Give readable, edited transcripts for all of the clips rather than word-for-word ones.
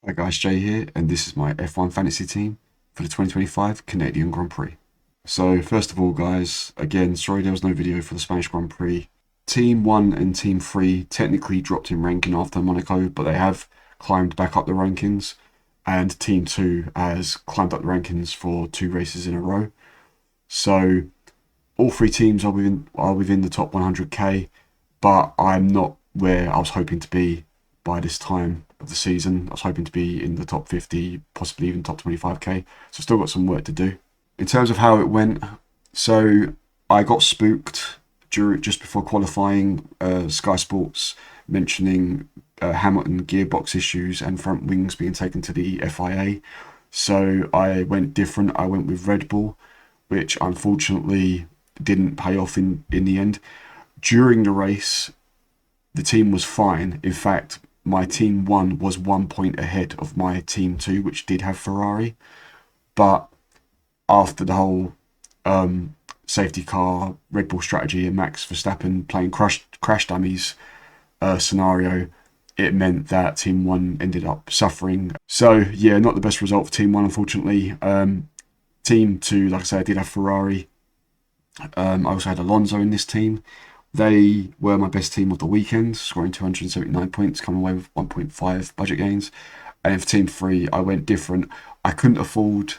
Hi guys, Jay here, and this is my F1 fantasy team for the 2025 Canadian Grand Prix. So first of all guys, again, sorry there was no video for the Spanish Grand Prix. Team 1 and Team 3 technically dropped in ranking after Monaco, but they have climbed back up the rankings, and Team 2 has climbed up the rankings for 2 races in a row. So all 3 teams are within the top 100k, but I'm not where I was hoping to be by this time of the season. I was hoping to be in the top 50, possibly even top 25k, so still got some work to do. In terms of how it went, so I got spooked just before qualifying, Sky Sports mentioning Hamilton gearbox issues and front wings being taken to the FIA. So I went different. I went with Red Bull, which unfortunately didn't pay off in the end. During the race, the team was fine. In fact, my team 1 was 1 point ahead of my team 2, which did have Ferrari. But after the whole safety car, Red Bull strategy and Max Verstappen playing crash dummies scenario, it meant that Team 1 ended up suffering. So yeah, not the best result for Team 1, unfortunately. Team 2, like I said, I did have Ferrari. I also had Alonso in this team. They were my best team of the weekend, scoring 279 points, coming away with 1.5 budget gains. And for Team 3, I went different. I couldn't afford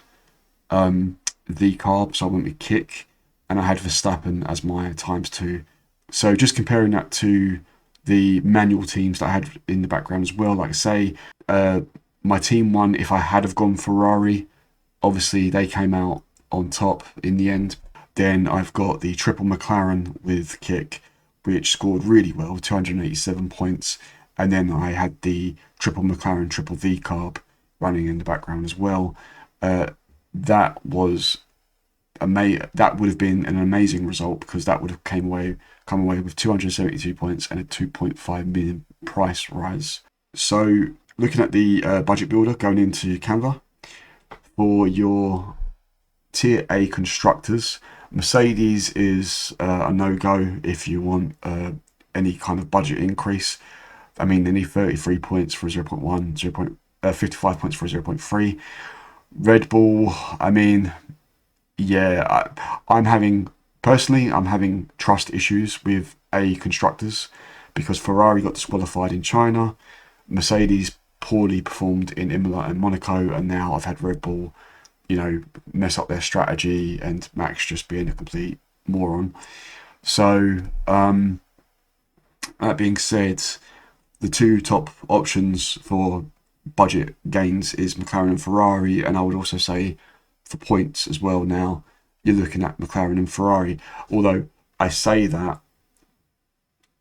the carb, so I went with Kick, and I had Verstappen as my ×2. So just comparing that to the manual teams that I had in the background as well, like I say, my Team 1, if I had have gone Ferrari, obviously they came out on top in the end. Then I've got the triple McLaren with Kick, which scored really well, 287 points. And then I had the triple McLaren, triple V carb running in the background as well. That was that would have been an amazing result, because that would have come away with 272 points and a 2.5 million price rise. So looking at the budget builder going into Canva, for your Tier A constructors, Mercedes is a no-go if you want any kind of budget increase. I mean, they need 33 points for 0.1, 55 points for 0.3. Red Bull, I mean, yeah, I'm having trust issues with A constructors, because Ferrari got disqualified in China, Mercedes poorly performed in Imola and Monaco, and now I've had Red Bull, mess up their strategy, and Max just being a complete moron. So that being said, the 2 top options for budget gains is McLaren and Ferrari, and I would also say for points as well now, you're looking at McLaren and Ferrari. Although I say that,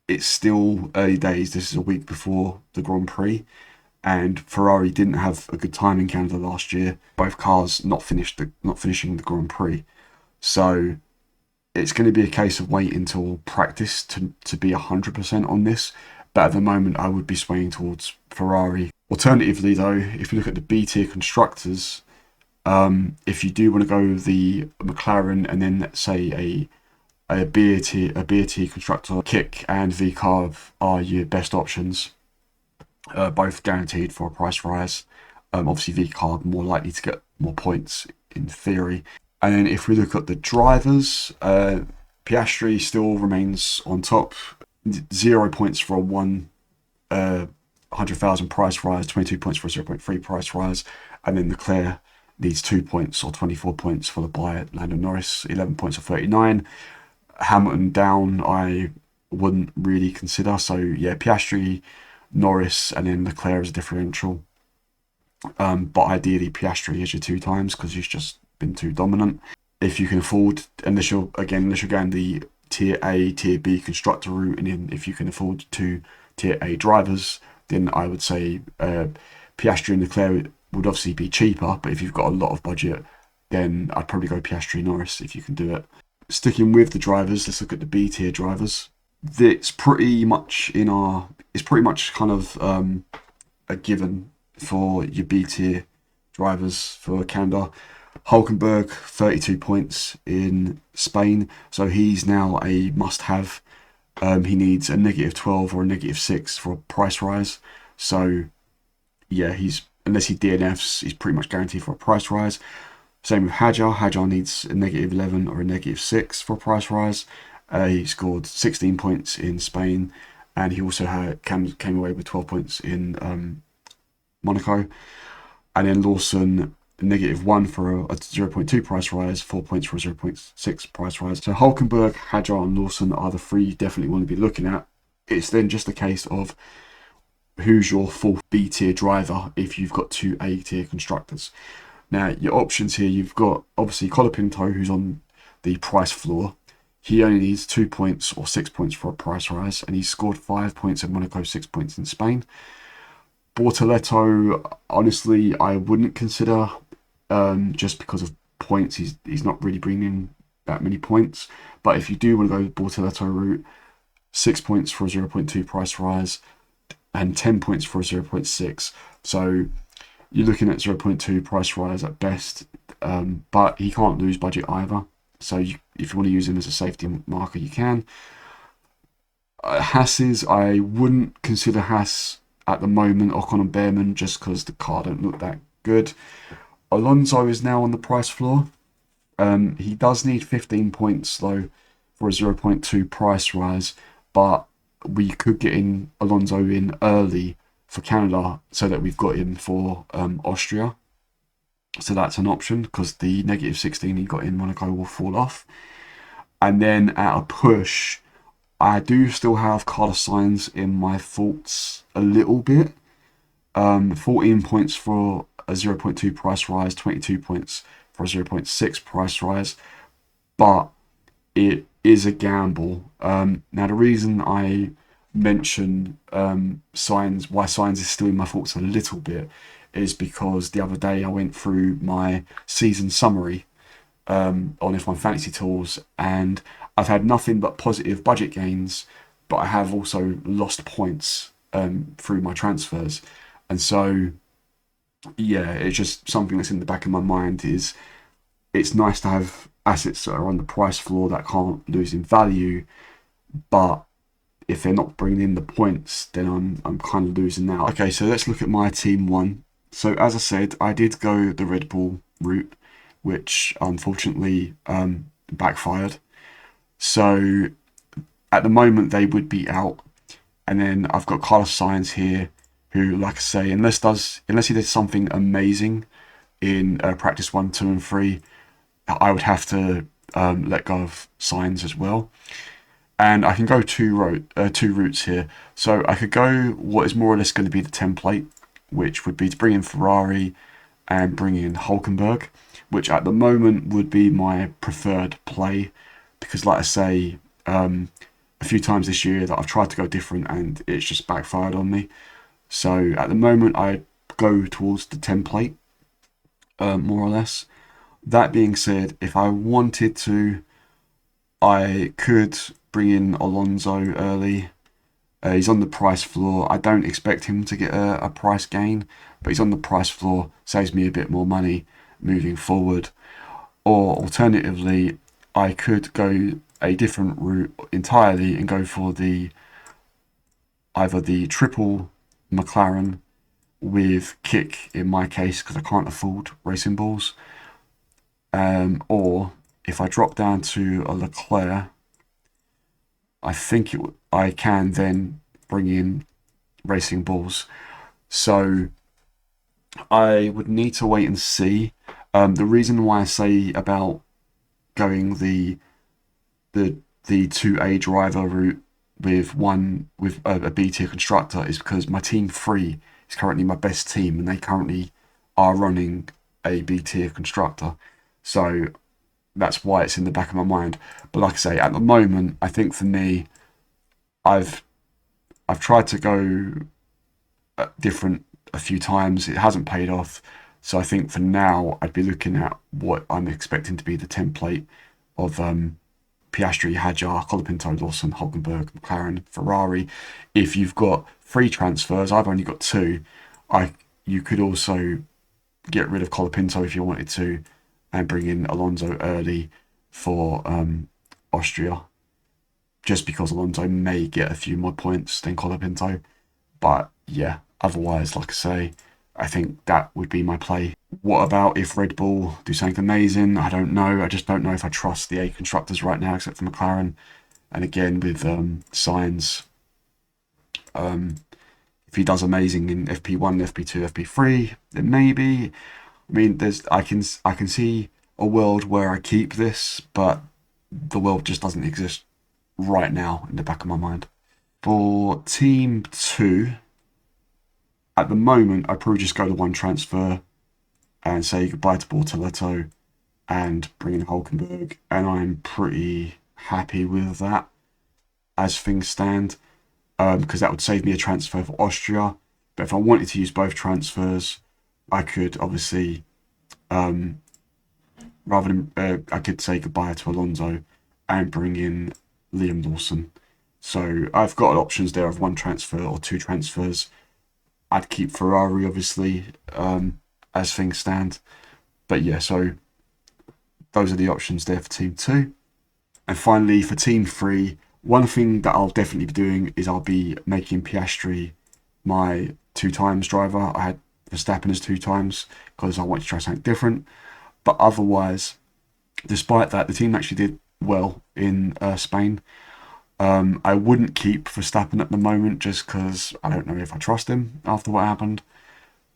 it's still early days. This is a week before the Grand Prix, and Ferrari didn't have a good time in Canada last year. Both cars not finishing the Grand Prix. So it's going to be a case of waiting until practice to be 100% on this. But at the moment, I would be swaying towards Ferrari. Alternatively, though, if you look at the B tier constructors, if you do want to go the McLaren and then, let's say, a B tier constructor, Kick and V-Carb are your best options. Both guaranteed for a price rise. Obviously, V-Carb more likely to get more points in theory. And then if we look at the drivers, Piastri still remains on top. 0 points for a 100,000 price rise, 22 points for a 0.3 price rise. And then Leclerc needs 2 points or 24 points for the buy. Lando Norris, 11 points or 39. Hamilton down, I wouldn't really consider. So yeah, Piastri, Norris, and then Leclerc as a differential. But ideally Piastri is your 2 times, because he's just been too dominant. If you can afford, unless you're going the Tier A, Tier B constructor route, and then if you can afford 2 Tier A drivers, then I would say Piastri and Leclerc would obviously be cheaper, but if you've got a lot of budget, then I'd probably go Piastri, Norris if you can do it. Sticking with the drivers, let's look at the B tier drivers. It's pretty much kind of a given for your B tier drivers for Canada. Hulkenberg, 32 points in Spain, so he's now a must-have. He needs a -12 or a -6 for a price rise. So yeah, he's unless he DNFs, he's pretty much guaranteed for a price rise. Same with Hadjar. Hadjar needs a -11 or a -6 for a price rise. He scored 16 points in Spain, and he also came away with 12 points in Monaco. And then Lawson, -1 for a 0.2 price rise, 4 points for a 0.6 price rise. So Hulkenberg, Hadjar, and Lawson are the three you definitely want to be looking at. It's then just a case of who's your fourth B tier driver if you've got two A tier constructors. Now, your options here, you've got obviously Colapinto, who's on the price floor. He only needs 2 points or 6 points for a price rise, and he scored 5 points in Monaco, 6 points in Spain. Bortoletto, honestly, I wouldn't consider, just because of points. He's not really bringing that many points. But if you do want to go the Bortoletto route, 6 points for a 0.2 price rise and 10 points for a 0.6. So you're looking at 0.2 price rise at best, but he can't lose budget either. So if you want to use him as a safety marker, you can. HAASes, I wouldn't consider HAAS at the moment, Ocon and Behrman, just because the car don't look that good. Alonso is now on the price floor. He does need 15 points though for a 0.2 price rise, but we could get Alonso in early for Canada so that we've got him for Austria. So that's an option, because the -16 he got in Monaco will fall off. And then at a push, I do still have Carlos Sainz in my thoughts a little bit. 14 points for a 0.2 price rise, 22 points for a 0.6 price rise. But it is a gamble. Now, the reason I mention Sainz, why Sainz is still in my thoughts a little bit, is because the other day I went through my season summary on F1 Fantasy Tools, and I've had nothing but positive budget gains, but I have also lost points through my transfers. And so, yeah, it's just something that's in the back of my mind. Is it's nice to have assets that are on the price floor that can't lose in value, but if they're not bringing in the points, then I'm kind of losing out. Okay, so let's look at my team one. So as I said, I did go the Red Bull route, which unfortunately backfired. So at the moment they would be out, and then I've got Carlos Sainz here, who, like I say, unless he did something amazing in practice 1, 2, and 3, I would have to let go of Sainz as well. And I can go two routes here. So I could go what is more or less going to be the template, which would be to bring in Ferrari and bring in Hulkenberg, which at the moment would be my preferred play, because like I say, a few times this year that I've tried to go different and it's just backfired on me. So at the moment I go towards the template, more or less. That being said, if I wanted to, I could bring in Alonso early. He's on the price floor. I don't expect him to get a price gain, but he's on the price floor, saves me a bit more money moving forward. Or alternatively, I could go a different route entirely and go for either the triple McLaren with kick in my case, because I can't afford racing balls. Or if I drop down to a Leclerc, I think I can then bring in racing balls. So I would need to wait and see. The reason why I say about going the 2A driver route with a B tier constructor is because my team 3 is currently my best team, and they currently are running a B tier constructor. So that's why it's in the back of my mind. But like I say, at the moment, I think for me, I've tried to go different a few times. It hasn't paid off. So I think for now, I'd be looking at what I'm expecting to be the template of Piastri, Hadjar, Colapinto, Lawson, Hulkenberg, McLaren, Ferrari. If you've got 3 transfers, I've only got 2. You could also get rid of Colapinto if you wanted to, and bring in Alonso early for Austria, just because Alonso may get a few more points than Colapinto. But yeah, otherwise, like I say, I think that would be my play. What about if Red Bull do something amazing? I don't know. I just don't know if I trust the 8 constructors right now, except for McLaren. And again, with Sainz, if he does amazing in FP1, FP2, FP3, then maybe. I mean, I can see a world where I keep this, but the world just doesn't exist right now in the back of my mind. For Team 2, at the moment, I'd probably just go to one transfer and say goodbye to Bortoletto and bring in Hulkenberg, and I'm pretty happy with that as things stand, because that would save me a transfer for Austria. But if I wanted to use both transfers, I could obviously, rather than I could say goodbye to Alonso and bring in Liam Lawson. So I've got options there of one transfer or two transfers. I'd keep Ferrari, obviously, as things stand. But yeah, so those are the options there for Team 2. And finally, for Team 3, one thing that I'll definitely be doing is I'll be making Piastri my 2 times driver. I had Verstappen as 2 times because I wanted to try something different. But otherwise, despite that, the team actually did well in Spain. I wouldn't keep Verstappen at the moment just because I don't know if I trust him after what happened.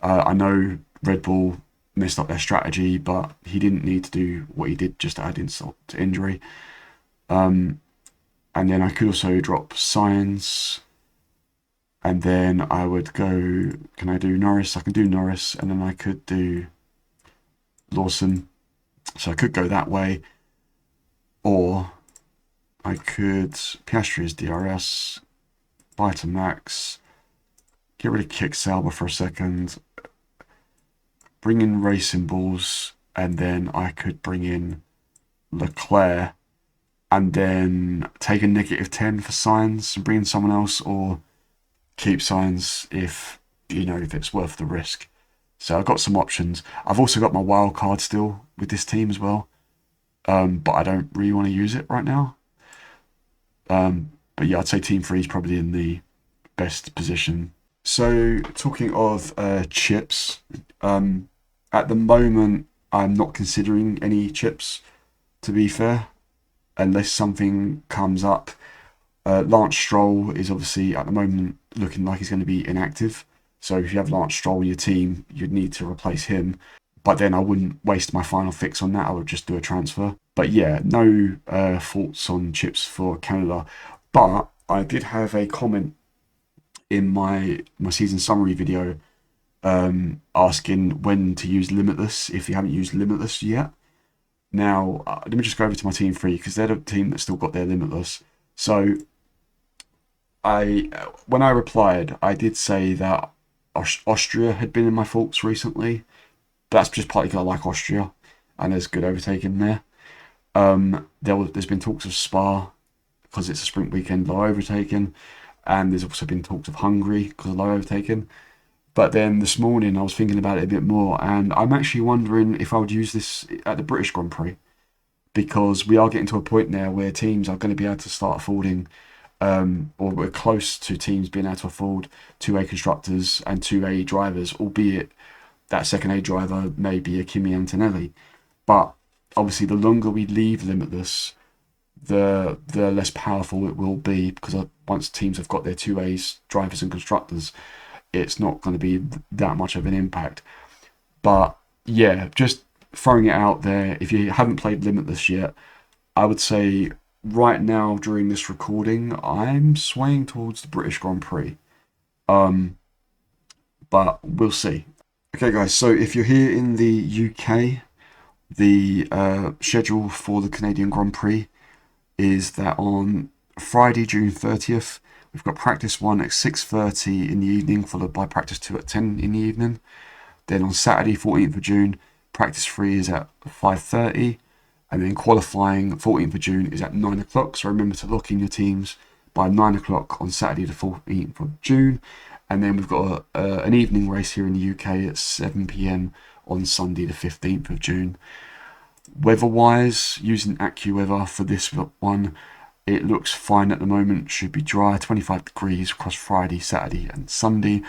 I know Red Bull messed up their strategy, but he didn't need to do what he did just to add insult to injury. And then I could also drop Sainz, and then I would go, can I do Norris? I can do Norris, and then I could do Lawson. So I could go that way, or I could Piastri as DRS, buy to Max, get rid of Kick Sauber for a second, bring in race symbols, and then I could bring in Leclerc, and then take a -10 for Sainz and bring in someone else, or keep Sainz if it's worth the risk. So I've got some options. I've also got my wild card still with this team as well, but I don't really want to use it right now. But yeah, I'd say Team 3 is probably in the best position. So talking of chips, at the moment I'm not considering any chips, to be fair, unless something comes up. Lance Stroll is obviously at the moment looking like he's going to be inactive. So if you have Lance Stroll in your team, you'd need to replace him. But then I wouldn't waste my final fix on that. I would just do a transfer. But yeah, no thoughts on chips for Canada. But I did have a comment in my season summary video asking when to use Limitless if you haven't used Limitless yet. Now, let me just go over to my Team 3 because they're the team that still got their Limitless. So when I replied, I did say that Austria had been in my thoughts recently. But that's just partly because I like Austria and there's good overtaking there. There's been talks of Spa because it's a sprint weekend, low overtaking, and there's also been talks of Hungary because of low overtaking. But then this morning I was thinking about it a bit more, and I'm actually wondering if I would use this at the British Grand Prix, because we are getting to a point now where teams are going to be able to start affording, or we're close to teams being able to afford 2A constructors and 2A drivers, albeit that second A driver may be a Kimi Antonelli. But obviously the longer we leave Limitless, the less powerful it will be, because once teams have got their 2As drivers and constructors, it's not going to be that much of an impact. But yeah, just throwing it out there, if you haven't played Limitless yet, I would say right now during this recording, I'm swaying towards the British Grand Prix. But we'll see. Okay guys, so if you're here in the UK, the schedule for the Canadian Grand Prix is that on Friday, June 30th, we've got practice 1 at 6:30 in the evening, followed by practice 2 at 10 in the evening. Then on Saturday, 14th of June, practice 3 is at 5:30. And then qualifying 14th of June is at 9 o'clock. So remember to lock in your teams by 9 o'clock on Saturday, the 14th of June. And then we've got an evening race here in the UK at 7 PM on Sunday, the 15th of June. Weather-wise, using AccuWeather for this one, it looks fine at the moment. Should be dry, 25 degrees across Friday, Saturday and Sunday.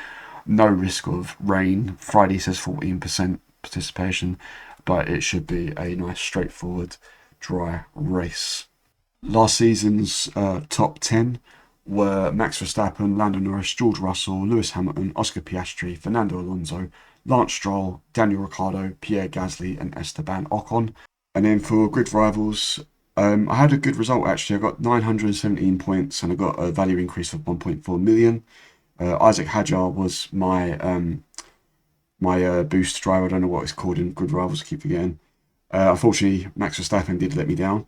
No risk of rain. Friday says 14% participation, but it should be a nice straightforward dry race. Last season's top 10 were Max Verstappen, Lando Norris, George Russell, Lewis Hamilton, Oscar Piastri, Fernando Alonso, Lance Stroll, Daniel Ricciardo, Pierre Gasly and Esteban Ocon. And then for GridRivals, I had a good result actually. I got 917 points and I got a value increase of 1.4 million. Isaac Hadjar was my boost driver. I don't know what it's called in GridRivals, I keep forgetting. Unfortunately, Max Verstappen did let me down.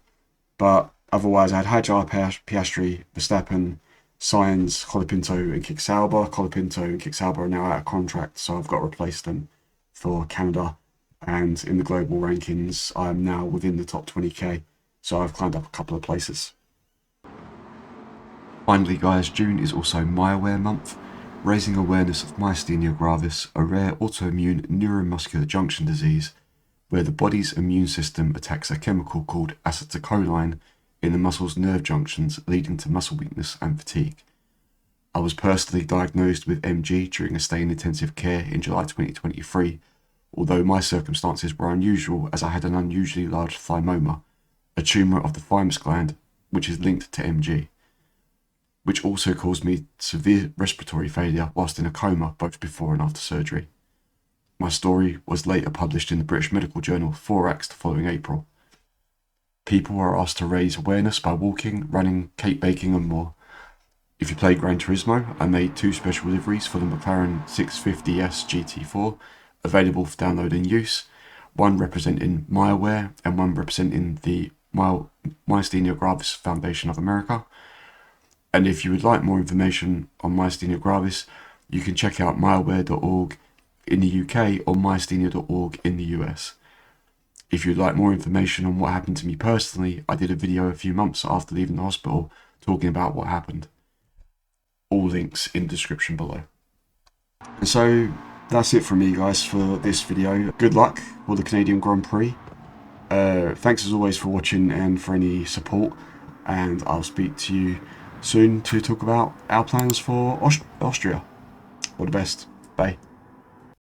But otherwise, I had Hadjar, Piastri, Verstappen, Sainz, Colapinto and Kick Sauber. Colapinto and Kick Sauber are now out of contract, so I've got to replace them for Canada. And in the global rankings, I'm now within the top 20k, so I've climbed up a couple of places. Finally guys, June is also MyAware month, raising awareness of Myasthenia gravis, a rare autoimmune neuromuscular junction disease where the body's immune system attacks a chemical called acetylcholine in the muscle's nerve junctions, leading to muscle weakness and fatigue. I was personally diagnosed with MG during a stay in intensive care in July 2023, although my circumstances were unusual as I had an unusually large thymoma, a tumour of the thymus gland which is linked to MG, which also caused me severe respiratory failure whilst in a coma both before and after surgery. My story was later published in the British Medical Journal Thorax the following April. People are asked to raise awareness by walking, running, cake baking and more. If you play Gran Turismo, I made 2 special liveries for the McLaren 650S GT4 available for download and use, one representing MyAware and one representing the Myasthenia gravis Foundation of America. And if you would like more information on Myasthenia gravis, you can check out myaware.org in the UK or myasthenia.org in the US. If you'd like more information on what happened to me personally, I did a video a few months after leaving the hospital talking about what happened. All links in the description below. And so that's it from me guys for this video. Good luck for the Canadian Grand Prix. Thanks as always for watching and for any support, and I'll speak to you soon to talk about our plans for Austria. All the best. Bye.